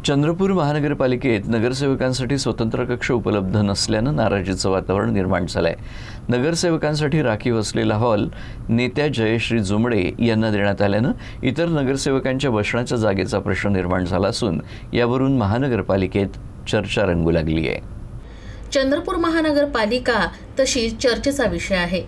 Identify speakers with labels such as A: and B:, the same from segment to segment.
A: चंद्रपूर महानगरपालिकेत नगरसेवकांसाठी स्वतंत्र कक्ष उपलब्ध नसल्यानं नाराजीचं वातावरण निर्माण झालंय। नगरसेवकांसाठी राखीव असलेला हॉल नेत्या जयश्री जुमडे यांना देण्यात आल्यानं इतर नगरसेवकांच्या बसण्याच्या जागेचा प्रश्न निर्माण झाला असून यावरून महानगरपालिकेत चर्चा रंगू लागली आहे।
B: चंद्रपूर महानगरपालिका तशी चर्चेचा विषय आहे,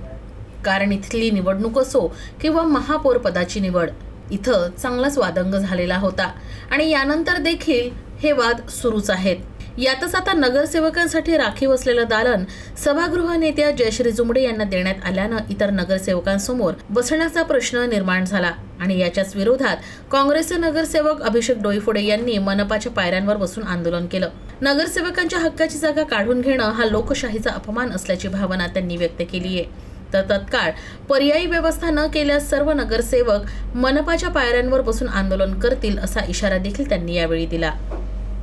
B: कारण इथली निवडणूक असो किंवा महापौर पदाची निवड, इथं चांगलाच वादंग झालेला होता आणि यानंतर देखील हे वाद सुरूच आहेत। यातच आता नगरसेवकांसाठी राखीव असलेलं दालन सभागृह नेत्या जयश्री जुमडे यांना देण्यात आल्यानं इतर नगरसेवकांसमोर बसण्याचा प्रश्न निर्माण झाला आणि याच्याच विरोधात काँग्रेसचे नगरसेवक अभिषेक डोईफोडे यांनी मनपाच्या पायऱ्यांवर बसून आंदोलन केलं। नगरसेवकांच्या हक्काची जागा काढून घेणं हा लोकशाहीचा अपमान असल्याची भावना त्यांनी व्यक्त केली आहे। तर तत्काळ पर्यायी व्यवस्था न केल्यास सर्व नगरसेवक मनपाच्या पायऱ्यांवर बसून आंदोलन करतील असा इशारा देखील त्यांनी यावेळी दिला।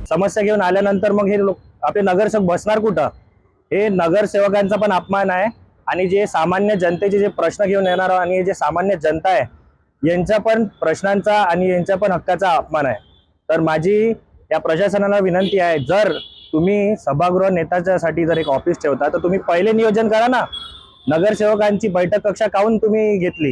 C: समस्या घेऊन आल्यानंतर मग हे लोक आपले नगरसेवक बसणार कुठं? हे नगरसेवकांचा पण अपमान आहे आणि जे सामान्य जनतेचे जे प्रश्न घेऊन येणार आणि जे सामान्य जनता आहे यांच्या पण प्रश्नांचा आणि यांच्या पण हक्काचा अपमान आहे। तर माझी या प्रशासनाला विनंती आहे, जर तुम्ही सभागृह नेत्यासाठी जर एक ऑफिस ठेवता तर तुम्ही पहिले नियोजन करा ना। नगरसेवकांची बैठक कक्षा काऊन तुम्ही घेतली?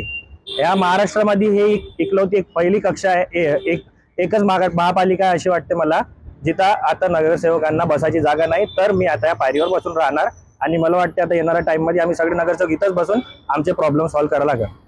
C: या महाराष्ट्रामध्ये हे एकलौती एक पहिली कक्षा आहे, एकच महापालिका अशी वाटते मला जिथं आता नगरसेवकांना बसायची जागा नाही। तर मी आता या पायरीवर बसून राहणार आणि मला वाटते आता येणाऱ्या टाइम मध्ये आम्ही सगळे नगरसेवक इथंच बसून आमचे प्रॉब्लेम सॉल्व्ह करायला लागेल।